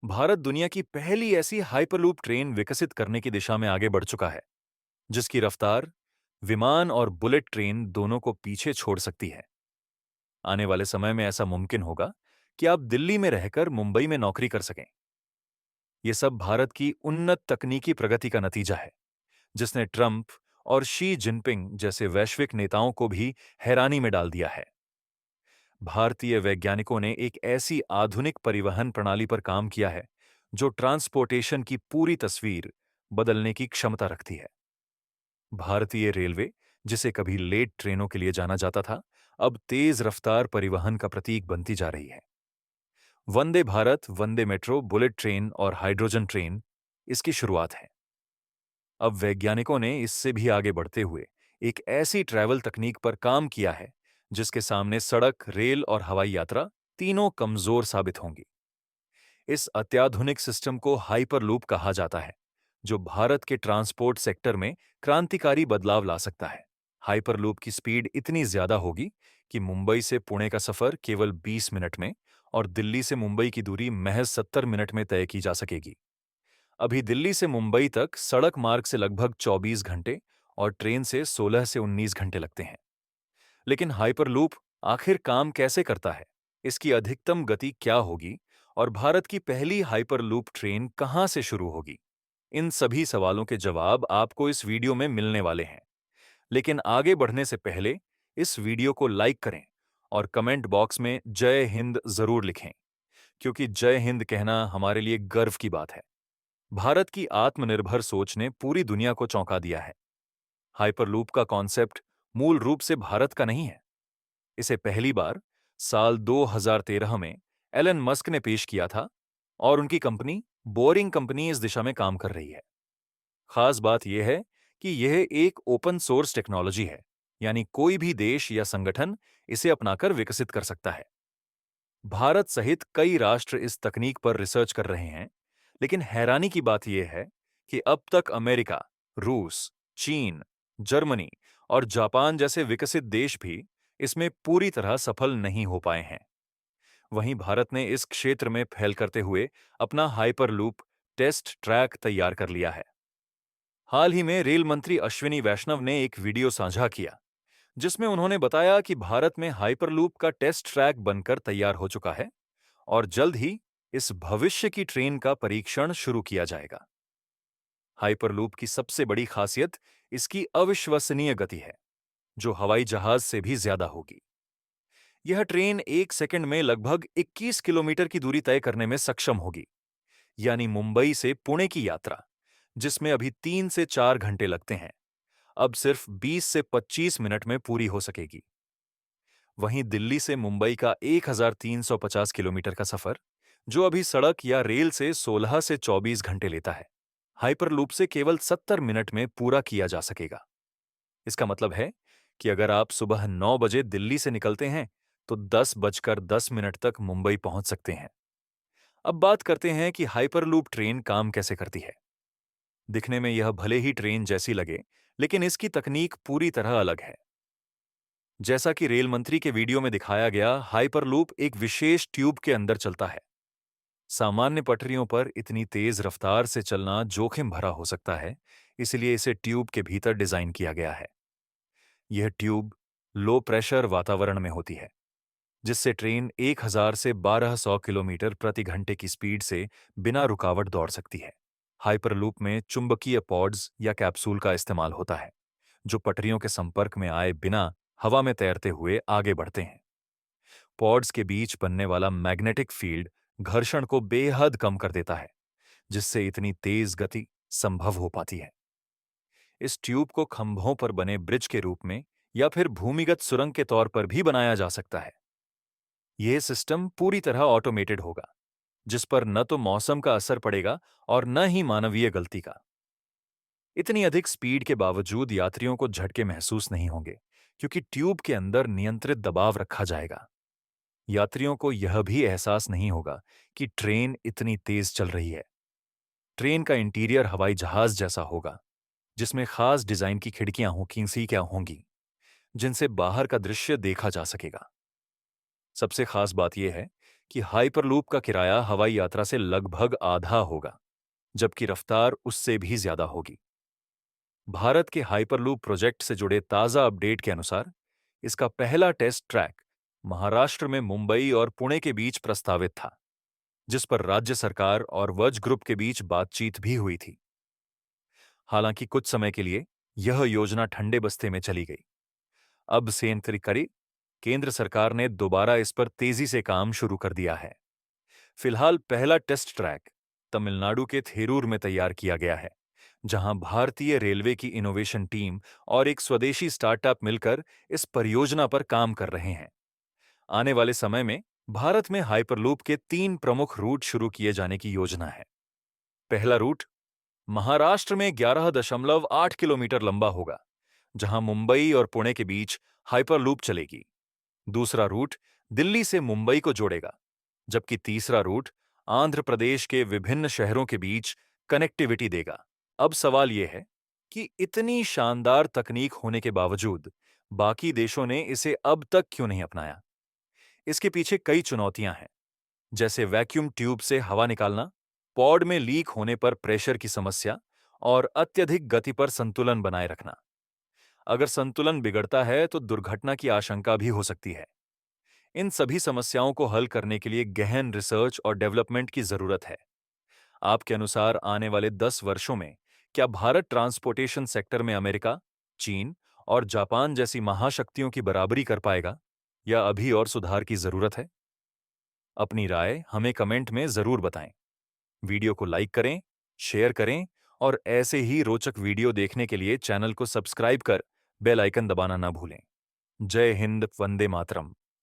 भारत दुनिया की पहली ऐसी हाइपरलूप ट्रेन विकसित करने की दिशा में आगे बढ़ चुका है, जिसकी रफ्तार विमान और बुलेट ट्रेन दोनों को पीछे छोड़ सकती है। आने वाले समय में ऐसा मुमकिन होगा कि आप दिल्ली में रहकर मुंबई में नौकरी कर सकें। ये सब भारत की उन्नत तकनीकी प्रगति का नतीजा है, जिसने ट्रंप और शी जिनपिंग जैसे वैश्विक नेताओं को भी हैरानी में डाल दिया है। भारतीय वैज्ञानिकों ने एक ऐसी आधुनिक परिवहन प्रणाली पर काम किया है जो ट्रांसपोर्टेशन की पूरी तस्वीर बदलने की क्षमता रखती है। भारतीय रेलवे, जिसे कभी लेट ट्रेनों के लिए जाना जाता था, अब तेज रफ्तार परिवहन का प्रतीक बनती जा रही है। वंदे भारत, वंदे मेट्रो, बुलेट ट्रेन और हाइड्रोजन ट्रेन इसकी शुरुआत है। अब वैज्ञानिकों ने इससे भी आगे बढ़ते हुए एक ऐसी ट्रैवल तकनीक पर काम किया है जिसके सामने सड़क, रेल और हवाई यात्रा तीनों कमजोर साबित होंगी। इस अत्याधुनिक सिस्टम को हाइपरलूप कहा जाता है, जो भारत के ट्रांसपोर्ट सेक्टर में क्रांतिकारी बदलाव ला सकता है। हाइपरलूप की स्पीड इतनी ज्यादा होगी कि मुंबई से पुणे का सफर केवल 20 मिनट में और दिल्ली से मुंबई की दूरी महज 70 मिनट में तय की जा सकेगी। अभी दिल्ली से मुंबई तक सड़क मार्ग से लगभग 24 घंटे और ट्रेन से 16 से 19 घंटे लगते हैं। लेकिन हाइपरलूप आखिर काम कैसे करता है, इसकी अधिकतम गति क्या होगी और भारत की पहली हाइपरलूप ट्रेन कहां से शुरू होगी? इन सभी सवालों के जवाब आपको इस वीडियो में मिलने वाले हैं। लेकिन आगे बढ़ने से पहले इस वीडियो को लाइक करें और कमेंट बॉक्स में जय हिंद जरूर लिखें, क्योंकि जय हिंद कहना हमारे लिए गर्व की बात है। भारत की आत्मनिर्भर सोच ने पूरी दुनिया को चौंका दिया है। हाइपरलूप का कॉन्सेप्ट मूल रूप से भारत का नहीं है। इसे पहली बार साल 2013 में एलन मस्क ने पेश किया था और उनकी कंपनी बोरिंग कंपनी इस दिशा में काम कर रही है। खास बात यह है कि यह एक ओपन सोर्स टेक्नोलॉजी है, यानी कोई भी देश या संगठन इसे अपनाकर विकसित कर सकता है। भारत सहित कई राष्ट्र इस तकनीक पर रिसर्च कर रहे हैं, लेकिन हैरानी की बात यह है कि अब तक अमेरिका, रूस, चीन, जर्मनी और जापान जैसे विकसित देश भी इसमें पूरी तरह सफल नहीं हो पाए हैं। वहीं भारत ने इस क्षेत्र में पहल करते हुए अपना हाइपरलूप टेस्ट ट्रैक तैयार कर लिया है। हाल ही में रेल मंत्री अश्विनी वैष्णव ने एक वीडियो साझा किया, जिसमें उन्होंने बताया कि भारत में हाइपरलूप का टेस्ट ट्रैक बनकर तैयार हो चुका है और जल्द ही इस भविष्य की ट्रेन का परीक्षण शुरू किया जाएगा। हाइपरलूप की सबसे बड़ी खासियत इसकी अविश्वसनीय गति है, जो हवाई जहाज से भी ज्यादा होगी। यह ट्रेन 1 सेकंड में लगभग 21 किलोमीटर की दूरी तय करने में सक्षम होगी, यानी मुंबई से पुणे की यात्रा, जिसमें अभी 3 से 4 घंटे लगते हैं, अब सिर्फ 20 से 25 मिनट में पूरी हो सकेगी। वहीं दिल्ली से मुंबई का 1350 किलोमीटर का सफर, जो अभी सड़क या रेल से 16 से 24 घंटे लेता है, हाइपरलूप से केवल 70 मिनट में पूरा किया जा सकेगा। इसका मतलब है कि अगर आप सुबह 9 बजे दिल्ली से निकलते हैं, तो 10:10 तक मुंबई पहुंच सकते हैं। अब बात करते हैं कि हाइपरलूप ट्रेन काम कैसे करती है। दिखने में यह भले ही ट्रेन जैसी लगे, लेकिन इसकी तकनीक पूरी तरह अलग है। जैसा कि रेल मंत्री के वीडियो में दिखाया गया, हाइपरलूप एक विशेष ट्यूब के अंदर चलता है। सामान्य पटरियों पर इतनी तेज रफ्तार से चलना जोखिम भरा हो सकता है, इसलिए इसे ट्यूब के भीतर डिजाइन किया गया है। यह ट्यूब लो प्रेशर वातावरण में होती है, जिससे ट्रेन 1000 से 1200 किलोमीटर प्रति घंटे की स्पीड से बिना रुकावट दौड़ सकती है। हाइपरलूप में चुंबकीय पॉड्स या कैप्सूल का इस्तेमाल होता है, जो पटरियों के संपर्क में आए बिना हवा में तैरते हुए आगे बढ़ते हैं। पॉड्स के बीच बनने वाला मैग्नेटिक फील्ड घर्षण को बेहद कम कर देता है, जिससे इतनी तेज गति संभव हो पाती है। इस ट्यूब को खंभों पर बने ब्रिज के रूप में या फिर भूमिगत सुरंग के तौर पर भी बनाया जा सकता है। यह सिस्टम पूरी तरह ऑटोमेटेड होगा, जिस पर न तो मौसम का असर पड़ेगा और न ही मानवीय गलती का। इतनी अधिक स्पीड के बावजूद यात्रियों को झटके महसूस नहीं होंगे, क्योंकि ट्यूब के अंदर नियंत्रित दबाव रखा जाएगा। यात्रियों को यह भी एहसास नहीं होगा कि ट्रेन इतनी तेज चल रही है। ट्रेन का इंटीरियर हवाई जहाज जैसा होगा, जिसमें खास डिजाइन की खिड़कियां होंगी, जिनसे बाहर का दृश्य देखा जा सकेगा। सबसे खास बात यह है कि हाइपरलूप का किराया हवाई यात्रा से लगभग आधा होगा, जबकि रफ्तार उससे भी ज्यादा होगी। भारत के हाइपरलूप प्रोजेक्ट से जुड़े ताजा अपडेट के अनुसार इसका पहला टेस्ट ट्रैक महाराष्ट्र में मुंबई और पुणे के बीच प्रस्तावित था, जिस पर राज्य सरकार और वर्ज ग्रुप के बीच बातचीत भी हुई थी। हालांकि कुछ समय के लिए यह योजना ठंडे बस्ते में चली गई। अब सेंतरिकरी केंद्र सरकार ने दोबारा इस पर तेजी से काम शुरू कर दिया है। फिलहाल पहला टेस्ट ट्रैक तमिलनाडु के थेरूर में तैयार किया गया है, जहां भारतीय रेलवे की इनोवेशन टीम और एक स्वदेशी स्टार्टअप मिलकर इस परियोजना पर काम कर रहे हैं। आने वाले समय में भारत में हाइपरलूप के 3 प्रमुख रूट शुरू किए जाने की योजना है। पहला रूट महाराष्ट्र में 11.8 किलोमीटर लंबा होगा, जहां मुंबई और पुणे के बीच हाइपरलूप चलेगी। दूसरा रूट दिल्ली से मुंबई को जोड़ेगा, जबकि तीसरा रूट आंध्र प्रदेश के विभिन्न शहरों के बीच कनेक्टिविटी देगा। अब सवाल यह है कि इतनी शानदार तकनीक होने के बावजूद बाकी देशों ने इसे अब तक क्यों नहीं अपनाया? इसके पीछे कई चुनौतियां हैं, जैसे वैक्यूम ट्यूब से हवा निकालना, पॉड में लीक होने पर प्रेशर की समस्या और अत्यधिक गति पर संतुलन बनाए रखना। अगर संतुलन बिगड़ता है तो दुर्घटना की आशंका भी हो सकती है। इन सभी समस्याओं को हल करने के लिए गहन रिसर्च और डेवलपमेंट की जरूरत है। आपके अनुसार आने वाले 10 वर्षों में क्या भारत ट्रांसपोर्टेशन सेक्टर में अमेरिका, चीन और जापान जैसी महाशक्तियों की बराबरी कर पाएगा, या अभी और सुधार की जरूरत है? अपनी राय हमें कमेंट में जरूर बताएं। वीडियो को लाइक करें, शेयर करें और ऐसे ही रोचक वीडियो देखने के लिए चैनल को सब्सक्राइब कर बेल आइकन दबाना ना भूलें। जय हिंद, वंदे मातरम।